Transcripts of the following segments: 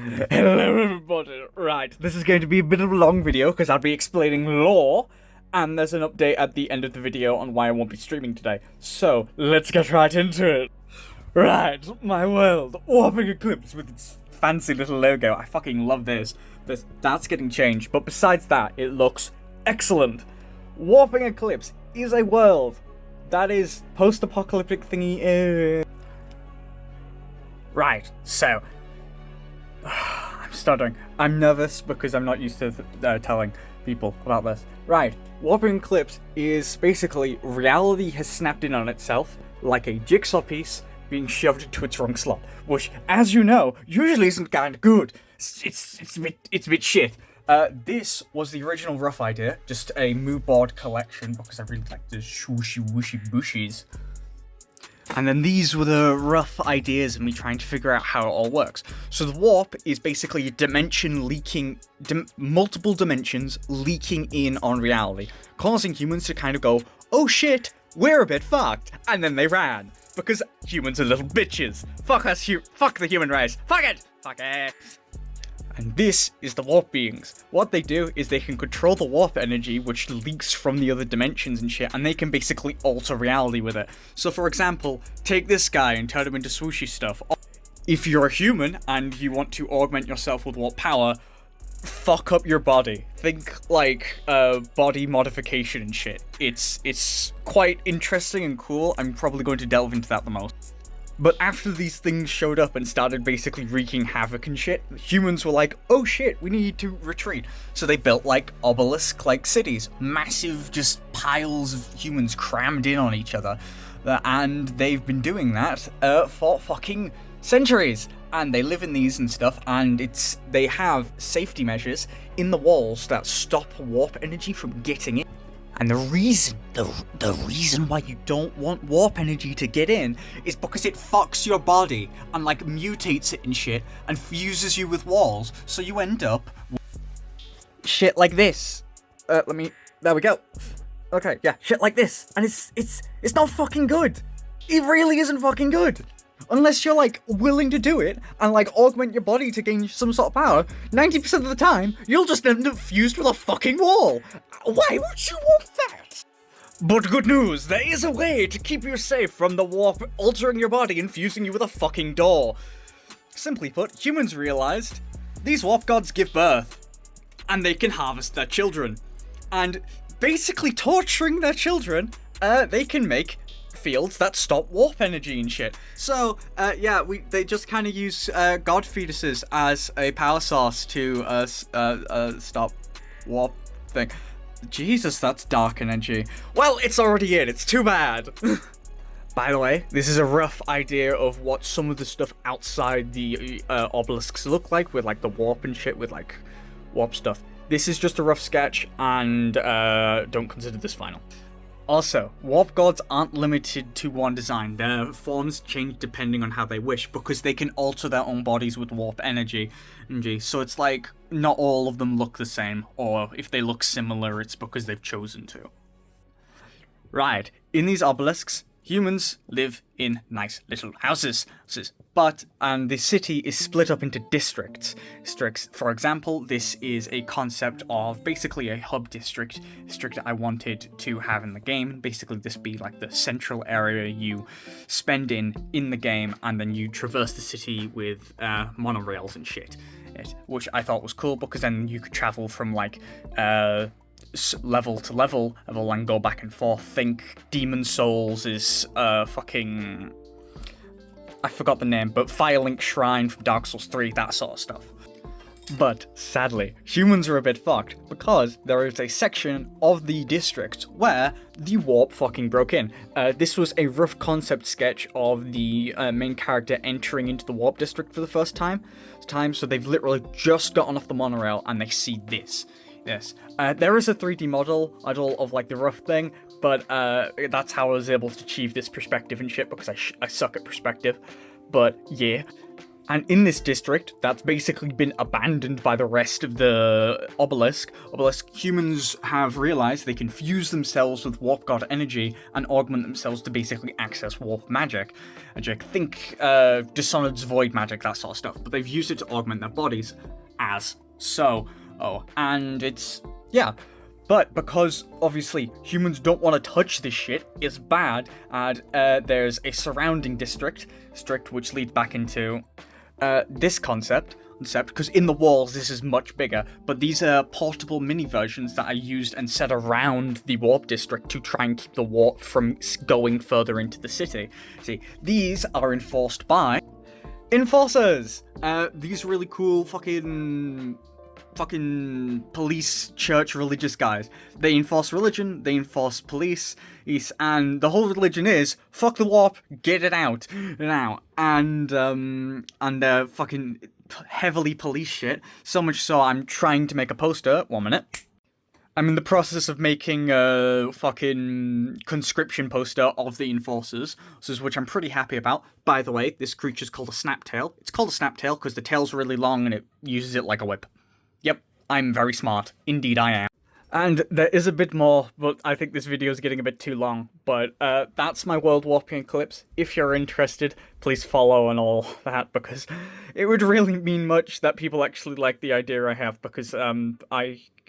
Hello everybody. Right, this is going to be a bit of a long video because I'll be explaining lore, and there's an update at the end of the video on why I won't be streaming today. So, let's get right into it. Right, my world, Warping Eclipse with its fancy little logo. I fucking love this. That's getting changed, but besides that, it looks excellent. Warping Eclipse is a world that is post-apocalyptic thingy. Right, so I'm stuttering. I'm nervous because I'm not used to telling people about this. Right, Warping Eclipse is basically reality has snapped in on itself like a jigsaw piece being shoved into its wrong slot, which, as you know, usually isn't kind of good. It's a bit shit. This was the original rough idea, just a mood board collection because I really like the swooshy wooshy bushies. And then these were the rough ideas of me trying to figure out how it all works. So the warp is basically a dimension leaking, multiple dimensions leaking in on reality, causing humans to kind of go, oh shit, we're a bit fucked, and then they ran. Because humans are little bitches. Fuck us, fuck the human race. Fuck it. And this is the warp beings. What they do is they can control the warp energy, which leaks from the other dimensions and shit, and they can basically alter reality with it. So for example, take this guy and turn him into swooshy stuff. If you're a human and you want to augment yourself with warp power, fuck up your body. Think like body modification and shit. It's quite interesting and cool. I'm probably going to delve into that the most. But after these things showed up and started basically wreaking havoc and shit, humans were like, oh shit, we need to retreat. So they built like obelisk-like cities, massive just piles of humans crammed in on each other. And they've been doing that for fucking centuries. And they live in these and stuff, and they have safety measures in the walls that stop warp energy from getting in. And the reason why you don't want warp energy to get in is because it fucks your body and like mutates it and shit and fuses you with walls, so you end up shit like this. There we go. Okay, yeah, shit like this, and it's not fucking good. It really isn't fucking good. Unless you're like willing to do it and like augment your body to gain some sort of power, 90% of the time you'll just end up fused with a fucking wall. Why would you want that? But good news, there is a way to keep you safe from the warp altering your body and fusing you with a fucking door. Simply put, humans realized these warp gods give birth and they can harvest their children. And basically torturing their children, they can make fields that stop warp energy and shit. So, they just kind of use god fetuses as a power source to stop warp thing. Jesus, that's dark energy. Well, it's already in. It's too bad. By the way, this is a rough idea of what some of the stuff outside the obelisks look like, with like the warp and shit, with like warp stuff. This is just a rough sketch, and don't consider this final. Also, warp gods aren't limited to one design. Their forms change depending on how they wish, because they can alter their own bodies with warp energy. So it's like, not all of them look the same, or if they look similar, it's because they've chosen to. Right, in these obelisks, humans live in nice little houses. And the city is split up into districts. For example, this is a concept of basically a hub district I wanted to have in the game. Basically, this be like the central area you spend in the game, and then you traverse the city with monorails and shit. Which I thought was cool, because then you could travel from like level to level and go back and forth. Think Demon Souls is fucking, I forgot the name, but Firelink Shrine from Dark Souls 3, that sort of stuff. But sadly, humans are a bit fucked, because there is a section of the district where the warp fucking broke in. This was a rough concept sketch of the main character entering into the warp district for the first time, so they've literally just gotten off the monorail and they see this. Yes. There is a 3D model of like the rough thing, but that's how I was able to achieve this perspective and shit, because I suck at perspective. But yeah. And in this district, that's basically been abandoned by the rest of the obelisk, humans have realized they can fuse themselves with warp god energy and augment themselves to basically access warp magic. Think Dishonored's void magic, that sort of stuff, but they've used it to augment their bodies as so. And it's, yeah. But because, obviously, humans don't want to touch this shit, it's bad, and there's a surrounding district which leads back into this concept, because in the walls this is much bigger, but these are portable mini versions that I used and set around the warp district to try and keep the warp from going further into the city. See, these are enforced by enforcers! These really cool fucking police, church, religious guys. They enforce religion, they enforce police, and the whole religion is fuck the warp, get it out now. And they're fucking heavily police shit. So much so I'm trying to make a poster. 1 minute. I'm in the process of making a fucking conscription poster of the enforcers, which I'm pretty happy about. By the way, this creature's called a snaptail. It's called a snaptail because the tail's really long and it uses it like a whip. Yep, I'm very smart. Indeed I am. And there is a bit more, but I think this video is getting a bit too long. But that's my world warping eclipse. If you're interested, please follow and all that, because it would really mean much that people actually like the idea I have, because I'm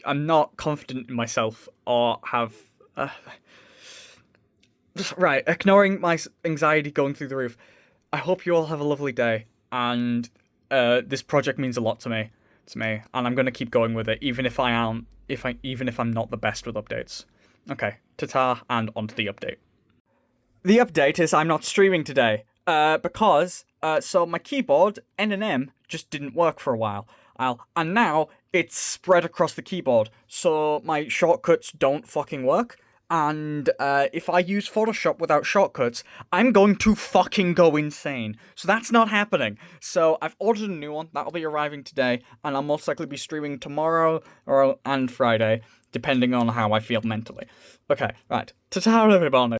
not confident in myself or have... Right, ignoring my anxiety going through the roof. I hope you all have a lovely day, and this project means a lot to me. And I'm gonna keep going with it, even if I'm not the best with updates. Okay, ta-ta, and onto the update. The update is I'm not streaming today, because so my keyboard N and M just didn't work for a while, and now it's spread across the keyboard, so my shortcuts don't fucking work. And if I use Photoshop without shortcuts, I'm going to fucking go insane. So that's not happening. So I've ordered a new one. That'll be arriving today, and I'll most likely be streaming tomorrow and Friday, depending on how I feel mentally. Okay, right. Ta-ta, everybody.